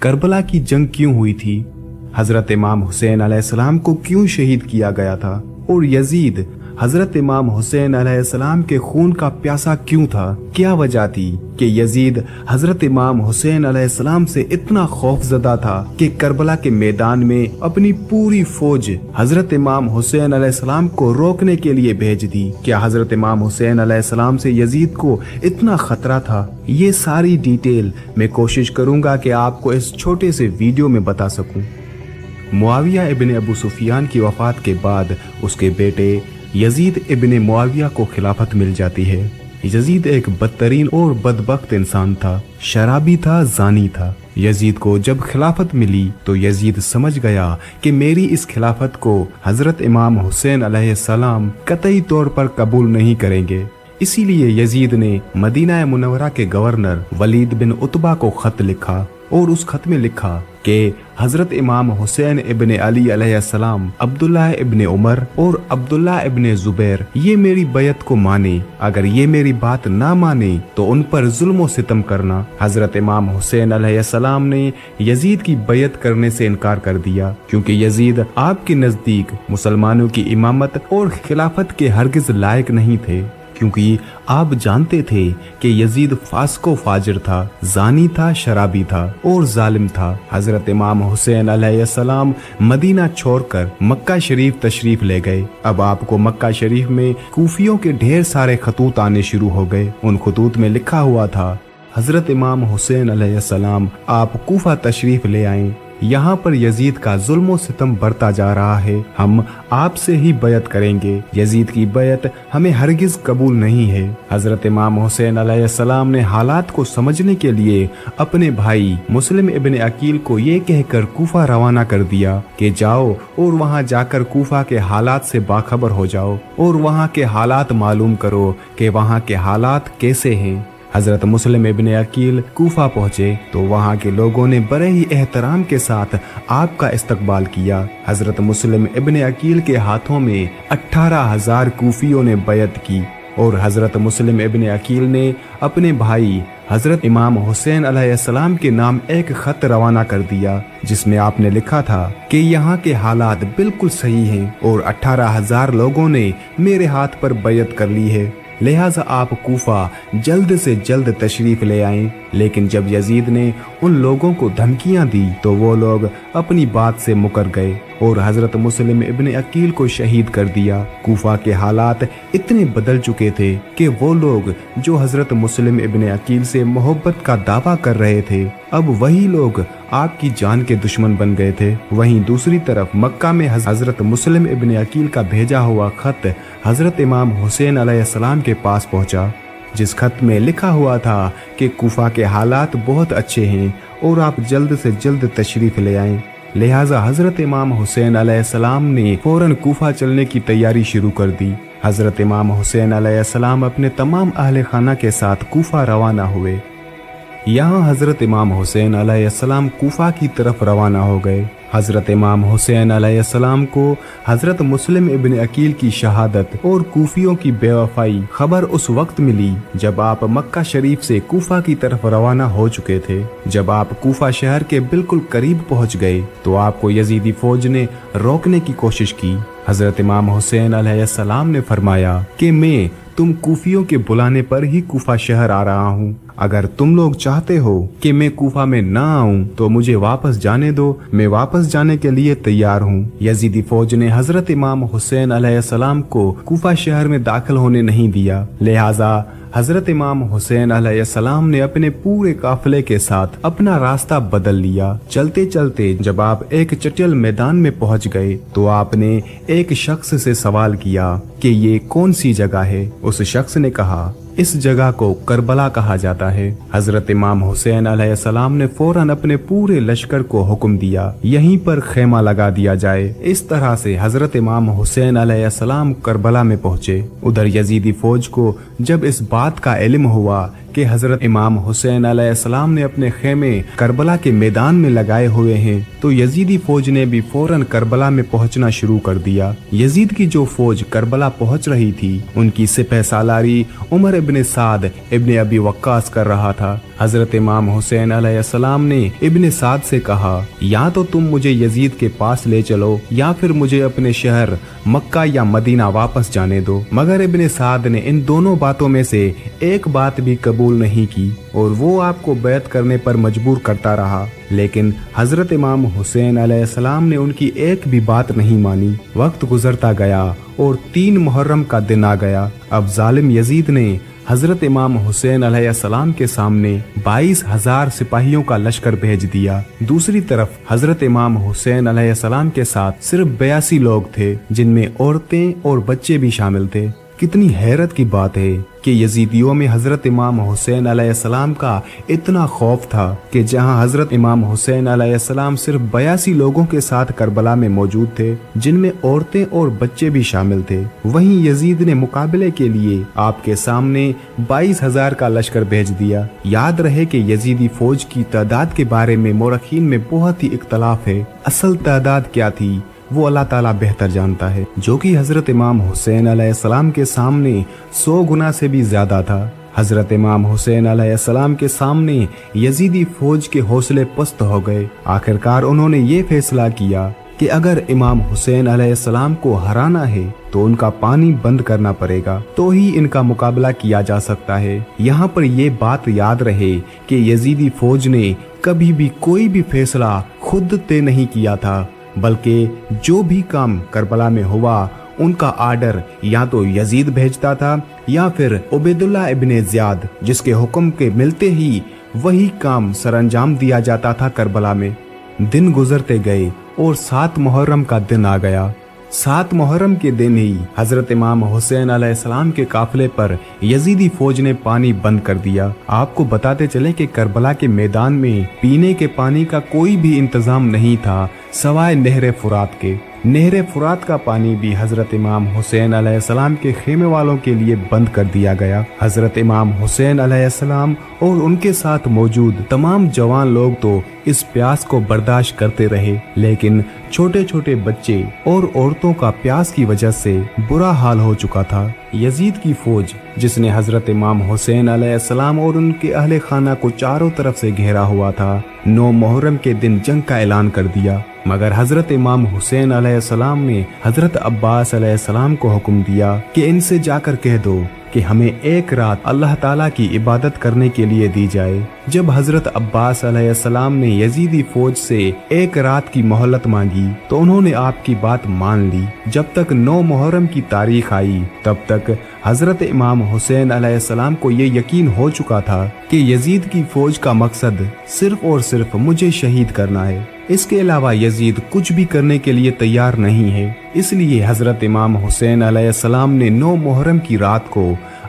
Karbala की जंग क्यों हुई थी, हजरत इमाम हुसैन अलैहिस्सलाम को क्यों शहीद किया गया था और यजीद हजरत इमाम हुसैन अलैहिस्सलाम के खून का प्यासा क्यों था। क्या वजह थी कि यजीद हजरत इमाम हुसैन अलैहिस्सलाम से इतना खौफजदा था कि करबला के मैदान में अपनी पूरी फौज हजरत इमाम हुसैन अलैहिस्सलाम को रोकने के लिए भेज दी। क्या हजरत इमाम हुसैन अलैहिस्सलाम से यजीद को इतना खतरा था। ये सारी डिटेल मैं कोशिश करूंगा कि आपको इस छोटे से वीडियो में बता सकूं। मुआविया इब्ने अबू सुफियान की वफात के बाद उसके बेटे यजीद इब्ने मुआविया को खिलाफत मिल जाती है। यजीद एक बदतरीन और बदबख्त इंसान था, शराबी था, जानी था। यजीद को जब खिलाफत मिली तो यजीद समझ गया कि मेरी इस खिलाफत को हजरत इमाम हुसैन अलैहिस्सलाम कतई तौर पर कबूल नहीं करेंगे। इसीलिए यजीद ने मदीना मुनव्वरा के गवर्नर वलीद बिन उतबा को खत लिखा और उस खत में लिखा कि हजरत इमाम हुसैन इब्ने अली अलैहिस्सलाम, अब्दुल्लाह इब्ने उमर और अब्दुल्लाह इब्ने जुबैर ये मेरी बैत को माने। अगर ये मेरी बात ना माने तो उन पर जुल्म और सितम करना। हजरत इमाम हुसैन अलैहिस्सलाम ने यजीद की बैत करने से इनकार कर दिया क्योंकि यजीद आपके नजदीक मुसलमानों की इमामत और खिलाफत के हरगिज लायक नहीं थे, क्योंकि आप जानते थे कि यजीद फास्को फाजिर था, जानी था, शराबी था और जालिम था। हजरत इमाम हुसैन अलैहिस्सलाम मदीना छोड़कर मक्का शरीफ तशरीफ ले गए। अब आपको मक्का शरीफ में कूफियों के ढेर सारे खतूत आने शुरू हो गए। उन खतूत में लिखा हुआ था, हजरत इमाम हुसैन अलैहिस्सलाम आप कूफा तशरीफ ले आए, यहाँ पर यजीद का जुल्म सितम बढ़ता जा रहा है, हम आपसे ही बैत करेंगे। यजीद की बैत हमें हरगिज कबूल नहीं है। हजरत इमाम हुसैन अलैहिस्सलाम ने हालात को समझने के लिए अपने भाई मुस्लिम इब्ने अकील को ये कहकर कूफा रवाना कर दिया कि जाओ और वहाँ जाकर कूफा के हालात से बाखबर हो जाओ और वहाँ के हालात मालूम करो कि वहाँ के हालात कैसे हैं। हजरत मुस्लिम इब्ने अकील कूफा पहुंचे तो वहां के लोगों ने बड़े ही एहतराम के साथ आपका इस्तकबाल किया। हजरत मुस्लिम इब्ने अकील के हाथों में 18,000 कूफियों ने बैत की और हजरत मुस्लिम इब्ने अकील ने अपने भाई हजरत इमाम हुसैन अलैहिस्सलाम के नाम एक खत रवाना कर दिया जिसमें आपने लिखा था कि यहाँ के हालात बिल्कुल सही हैं और 18,000 लोगों ने मेरे हाथ पर बैत कर ली है, लिहाजा आप कूफा जल्द से जल्द तशरीफ ले आएं। लेकिन जब यजीद ने उन लोगों को धमकियां दी तो वो लोग अपनी बात से मुकर गए और हजरत मुस्लिम इब्ने अकील को शहीद कर दिया। कूफा के हालात इतने बदल चुके थे कि वो लोग जो हजरत मुस्लिम इब्ने अकील से मोहब्बत का दावा कर रहे थे, अब वही लोग आपकी जान के दुश्मन बन गए थे। वहीं दूसरी तरफ मक्का में हजरत मुस्लिम इब्ने अकील का भेजा हुआ खत हजरत इमाम हुसैन अलैहिस्सलाम के पास पहुंचा, जिस खत में लिखा हुआ था कि कूफा के हालात बहुत अच्छे हैं और आप जल्द से जल्द तशरीफ ले आएं। लिहाजा हजरत इमाम हुसैन अलैहिस्सलाम ने फौरन कूफा चलने की तैयारी शुरू कर दी। हजरत इमाम हुसैन अलैहिस्सलाम अपने तमाम अहले खाना के साथ कूफा रवाना हुए। यहाँ हजरत इमाम हुसैन अलैहिस्सलाम कूफा की तरफ रवाना हो गए। हजरत इमाम हुसैन अलैहिस्सलाम को हजरत मुस्लिम इब्ने अकील की शहादत और कूफियों की बेवफाई खबर उस वक्त मिली जब आप मक्का शरीफ से कूफा की तरफ रवाना हो चुके थे। जब आप कूफा शहर के बिल्कुल करीब पहुंच गए तो आपको यजीदी फौज ने रोकने की कोशिश की। हजरत इमाम हुसैन अलैहिस्सलाम ने फरमाया कि मैं तुम कूफियों के बुलाने पर ही कूफा शहर आ रहा हूँ। अगर तुम लोग चाहते हो कि मैं कूफा में ना आऊं तो मुझे वापस जाने दो, मैं वापस जाने के लिए तैयार हूँ। यजीदी फौज ने हजरत इमाम हुसैन अलैहिस्सलाम को कूफा शहर में दाखिल होने नहीं दिया। लिहाजा हजरत इमाम हुसैन अलैहिस्सलाम ने अपने पूरे काफिले के साथ अपना रास्ता बदल लिया। चलते चलते जब आप एक चटियल मैदान में पहुंच गए तो आपने एक शख्स से सवाल किया कि ये कौन सी जगह है। उस शख्स ने कहा, इस जगह को करबला कहा जाता है। हजरत इमाम हुसैन अलैहिस्सलाम ने फौरन अपने पूरे लश्कर को हुक्म दिया यहीं पर खेमा लगा दिया जाए। इस तरह से हजरत इमाम हुसैन अलैहिस्सलाम करबला में पहुंचे। उधर यजीदी फौज को जब इस बात का इल्म हुआ कि हजरत इमाम हुसैन अलैहिस्सलाम ने अपने खेमे करबला के मैदान में लगाए हुए हैं तो यजीदी फौज ने भी फौरन करबला में पहुंचना शुरू कर दिया। यजीद की जो फौज करबला पहुंच रही थी उनकी सिपह सालारी उमर इब्ने साद इब्ने अबी वक्कास कर रहा था। हजरत इमाम हुसैन अलैहिस्सलाम ने इब्ने साद से कहा, या तो तुम मुझे यजीद के पास ले चलो या फिर मुझे अपने शहर मक्का या मदीना वापस जाने दो। मगर इब्ने साद ने इन दोनों बातों में से एक बात भी कबूल नहीं की और वो आपको बैत करने पर मजबूर करता रहा। लेकिन हजरत इमाम हुसैन अलैहिस्सलाम ने उनकी एक भी बात नहीं मानी। वक्त गुजरता गया और 3 मुहर्रम का दिन आ गया। अब जालिम यजीद ने हजरत इमाम हुसैन अलैहिस्सलाम के सामने 22,000 सिपाहियों का लश्कर भेज दिया। दूसरी तरफ हजरत इमाम हुसैन अलैहिस्सलाम के साथ सिर्फ 82 लोग थे, जिनमें औरतें और बच्चे भी शामिल थे। कितनी हैरत की बात है कि यजीदियों में हजरत इमाम हुसैन अलैहिस्सलाम का इतना खौफ था कि जहां हजरत इमाम हुसैन अलैहिस्सलाम सिर्फ 82 लोगों के साथ करबला में मौजूद थे, जिनमें औरतें और बच्चे भी शामिल थे, वहीं यजीद ने मुकाबले के लिए आपके सामने 22,000 का लश्कर भेज दिया। याद रहे कि यजीदी फौज की तादाद के बारे में मोरखीन में बहुत ही इख्तलाफ है। असल तादाद क्या थी वो अल्लाह ताला बेहतर जानता है, जो कि हजरत इमाम हुसैन अलैहिस्सलाम के सामने 100 गुना से भी ज्यादा था। हजरत इमाम हुसैन अलैहिस्सलाम के सामने यजीदी फौज के हौसले पस्त हो गए। आखिरकार उन्होंने ये फैसला किया कि अगर इमाम हुसैन अलैहिस्सलाम को हराना है तो उनका पानी बंद करना पड़ेगा, तो ही इनका मुकाबला किया जा सकता है। यहाँ पर ये बात याद रहे कि यजीदी फौज ने कभी भी कोई भी फैसला खुद तय नहीं किया था, बल्कि जो भी काम करबला में हुआ उनका आर्डर या तो यजीद भेजता था या फिर उबैदुल्लाह इब्ने ज़ियाद, जिसके हुक्म के मिलते ही वही काम सरअंजाम दिया जाता था करबला में। दिन गुजरते गए और 7 मुहर्रम का दिन आ गया। 7 मुहर्रम के दिन ही हजरत इमाम हुसैन अलैहिस्सलाम के काफिले पर यजीदी फौज ने पानी बंद कर दिया। आपको बताते चले कि करबला के मैदान में पीने के पानी का कोई भी इंतजाम नहीं था सवाए नहर फुरात के। नहर फुरात का पानी भी हजरत इमाम हुसैन अलैहिस्सलाम के खेमे वालों के लिए बंद कर दिया गया। हजरत इमाम हुसैन अलैहिस्सलाम और उनके साथ मौजूद तमाम जवान लोग तो इस प्यास को बर्दाश्त करते रहे, लेकिन छोटे छोटे बच्चे और औरतों का प्यास की वजह से बुरा हाल हो चुका था। यजीद की फौज, जिसने हजरत इमाम हुसैन अलैहिस्सलाम और उनके अहले खाना को चारों तरफ से घेरा हुआ था, 9 मुहर्रम के दिन जंग का ऐलान कर दिया। मगर हजरत इमाम हुसैन अलैहिस्सलाम ने हजरत अब्बास अलैहिस्सलाम को हुक्म दिया कि इनसे जाकर कह दो कि हमें एक रात अल्लाह ताला की इबादत करने के लिए दी जाए। जब हजरत अब्बास अलैहिस्सलाम ने यजीदी फौज से एक रात की मोहलत मांगी तो उन्होंने आपकी बात मान ली। जब तक 9 मुहर्रम की तारीख आई तब तक हजरत इमाम हुसैन अलैहिस्सलाम को ये यकीन हो चुका था कि यजीद की फौज का मकसद सिर्फ और सिर्फ मुझे शहीद करना है। इसके अलावा यजीद कुछ भी करने के लिए तैयार नहीं है। इसलिए हजरत इमाम हुसैन अलैहिस्सलाम ने 9 मुहर्रम की रात को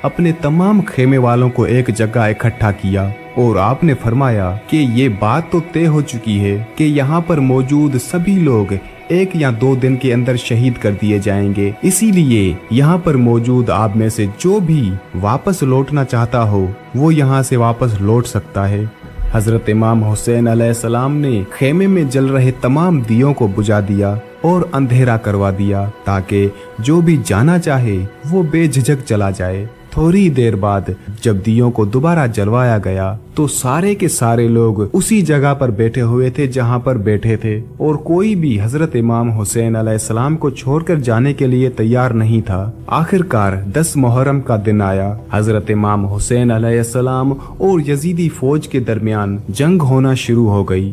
अपने तमाम खेमे वालों को एक जगह इकट्ठा किया और आपने फरमाया कि ये बात तो तय हो चुकी है कि यहाँ पर मौजूद सभी लोग 1 या 2 दिन के अंदर शहीद कर दिए जाएंगे। इसीलिए यहाँ पर मौजूद आप में से जो भी वापस लौटना चाहता हो वो यहाँ से वापस लौट सकता है। हजरत इमाम हुसैन अलैहिस्सलाम ने खेमे में जल रहे तमाम दियों को बुझा दिया और अंधेरा करवा दिया ताकि जो भी जाना चाहे वो बेझिझक चला जाए। थोड़ी देर बाद जब दियों को दोबारा जलवाया गया तो सारे के सारे लोग उसी जगह पर बैठे हुए थे जहां पर बैठे थे और कोई भी हजरत इमाम हुसैन अलैहिस्सलाम को छोड़कर जाने के लिए तैयार नहीं था। आखिरकार 10 मुहर्रम का दिन आया। हजरत इमाम हुसैन अलैहिस्सलाम और यजीदी फौज के दरमियान जंग होना शुरू हो गई।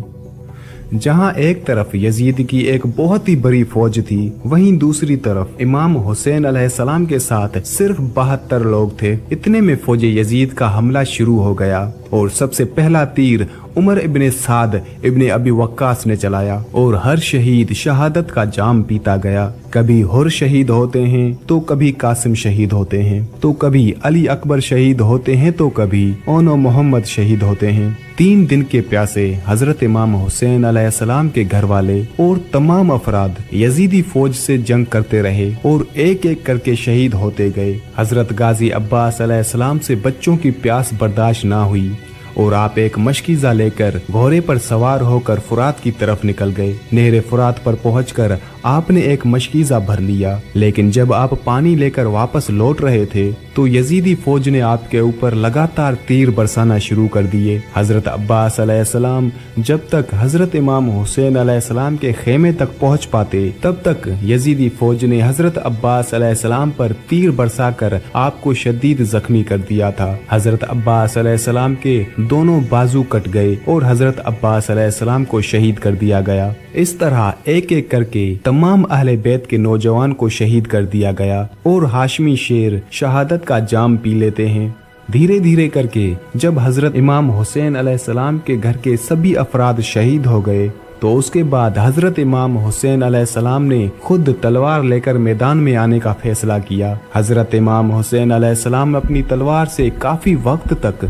जहां एक तरफ यजीद की एक बहुत ही बड़ी फौज थी, वहीं दूसरी तरफ इमाम हुसैन अलैहिस्सलाम के साथ सिर्फ 72 लोग थे। इतने में फौज यजीद का हमला शुरू हो गया और सबसे पहला तीर उमर इब्ने साद इब्ने अबी वक्कास ने चलाया और हर शहीद शहादत का जाम पीता गया। कभी हुर शहीद होते हैं तो कभी कासिम शहीद होते हैं, तो कभी अली अकबर शहीद होते हैं, तो कभी ओनो मोहम्मद शहीद होते हैं। 3 दिन के प्यासे हजरत इमाम हुसैन अलैहिस्सलाम के घर वाले और तमाम अफराद यजीदी फौज से जंग करते रहे और एक एक करके शहीद होते गए। हजरत गाजी अब्बास अलैहिस्सलाम से बच्चों की प्यास बर्दाश्त ना हुई और आप एक मशकीज़ा लेकर घोड़े पर सवार होकर फुरात की तरफ निकल गए। नहर फुरात पर पहुंचकर आपने एक मशकीज़ा भर लिया, लेकिन जब आप पानी लेकर वापस लौट रहे थे तो यजीदी फौज ने आपके ऊपर लगातार तीर बरसाना शुरू कर दिए। हजरत अब्बास अलैहिस्सलाम जब तक हजरत इमाम हुसैन अलैहिस्सलाम के खेमे तक पहुंच पाते तब तक यजीदी फौज ने हजरत अब्बास अलैहिस्सलाम पर तीर बरसाकर आपको शदीद जख्मी कर दिया था। हजरत अब्बास अलैहिस्सलाम के दोनों बाजू कट गए और हजरत अब्बास अलैहिस्सलाम को शहीद कर दिया गया। इस तरह एक एक करके तमाम अहले बैत के नौजवान को शहीद कर दिया गया और हाशमी शेर शहादत का जाम पी लेते हैं। धीरे धीरे करके जब हजरत इमाम हुसैन अलैहिस्सलाम के घर के सभी अफराद शहीद हो गए तो उसके बाद हजरत इमाम हुसैन अलैहिस्सलाम ने खुद तलवार लेकर मैदान में आने का फैसला किया। हजरत इमाम हुसैन अलैहिस्सलाम अपनी तलवार से काफी वक्त तक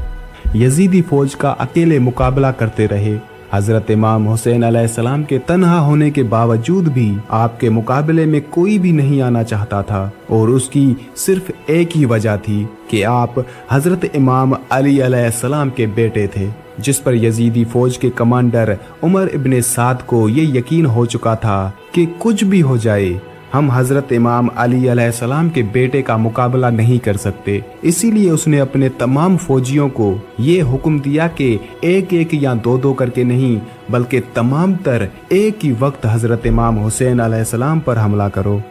यजीदी फौज का अकेले मुकाबला करते रहे। हजरत इमाम हुसैन अलैहिस्सलाम के तन्हा होने के बावजूद भी आपके मुकाबले में कोई भी नहीं आना चाहता था और उसकी सिर्फ एक ही वजह थी कि आप हजरत इमाम अली अलैहिस्सलाम के बेटे थे, जिस पर यजीदी फौज के कमांडर उमर इब्ने साद को ये यकीन हो चुका था कि कुछ भी हो जाए हम हजरत इमाम अली अलैहिस्सलाम के बेटे का मुकाबला नहीं कर सकते। इसीलिए उसने अपने तमाम फौजियों को ये हुक्म दिया कि एक एक या दो दो करके नहीं बल्कि तमाम तर एक ही वक्त हजरत इमाम हुसैन अलैहिस्सलाम पर हमला करो।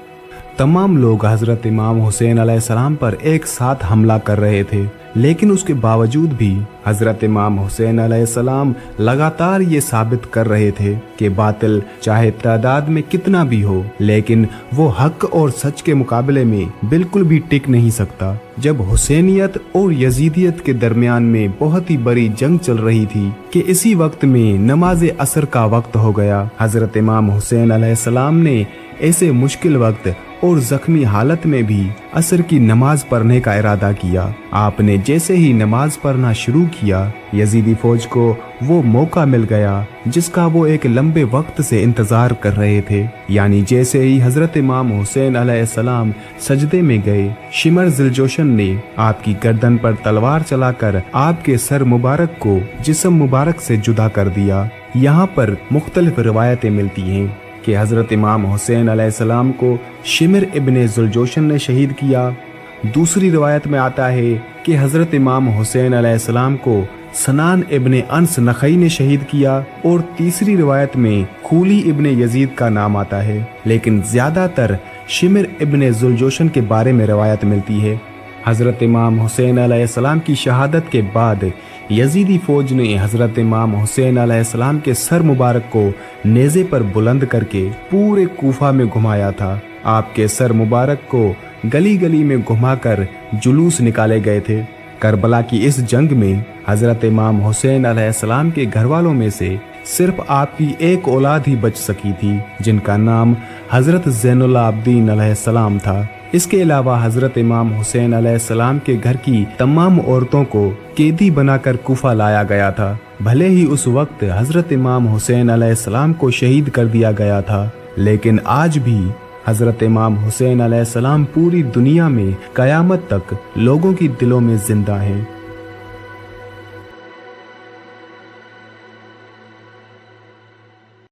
तमाम लोग हजरत इमाम हुसैन अलैहिस्सलाम पर एक साथ हमला कर रहे थे, लेकिन उसके बावजूद भी हजरत इमाम हुसैन अलैहिस्सलाम लगातार ये साबित कर रहे थे कि बातिल चाहे तादाद में कितना भी हो लेकिन वो हक और सच के मुकाबले में बिल्कुल भी टिक नहीं सकता। जब हुसैनियत और यजीदियत के दरमियान में बहुत ही बड़ी जंग चल रही थी कि इसी वक्त में नमाज असर का वक्त हो गया। हजरत इमाम हुसैन अलैहिस्सलाम ने ऐसे मुश्किल वक्त और जख्मी हालत में भी असर की नमाज पढ़ने का इरादा किया। आपने जैसे ही नमाज पढ़ना शुरू किया यजीदी फौज को वो मौका मिल गया जिसका वो एक लंबे वक्त से इंतजार कर रहे थे। यानी जैसे ही हजरत इमाम हुसैन अलैहिस्सलाम सजदे में गए, शिमर जिलजोशन ने आपकी गर्दन पर तलवार चलाकर आपके सर मुबारक को जिस्म मुबारक से जुदा कर दिया। यहाँ पर मुख्तलिफ रिवायतें मिलती हैं कि हजरत इमाम हुसैन अलैहिस्सलाम को शिमर इब्ने जुलजोशन ने शहीद किया। दूसरी रिवायत में आता है कि हजरत इमाम हुसैन अलैहिस्सलाम को सनान इब्ने अनस नखई ने शहीद किया और तीसरी रिवायत में खूली इब्ने यजीद का नाम आता है, लेकिन ज्यादातर शिमर इब्ने जुलजोशन के बारे में रिवायत मिलती है। हजरत इमाम हुसैन अलैहिस्सलाम की शहादत के बाद यजीदी फौज ने हजरत इमाम हुसैन अलैहिस्सलाम के सर मुबारक को नेज़े पर बुलंद करके पूरे कूफा में घुमाया था। आपके सर मुबारक को गली गली में घुमाकर जुलूस निकाले गए थे। करबला की इस जंग में हजरत इमाम हुसैन अलैहिस्सलाम के घर वालों में से सिर्फ आपकी एक औलाद ही बच सकी थी, जिनका नाम हजरत ज़ैनुल आबदीन अलैहिस्सलाम था। इसके अलावा हजरत इमाम हुसैन अलैहिस्सलाम के घर की तमाम औरतों को कैदी बनाकर कूफा लाया गया था। भले ही उस वक्त हजरत इमाम हुसैन अलैहिस्सलाम को शहीद कर दिया गया था, लेकिन आज भी हजरत इमाम हुसैन अलैहिस्सलाम पूरी दुनिया में कयामत तक लोगों की दिलों में जिंदा हैं।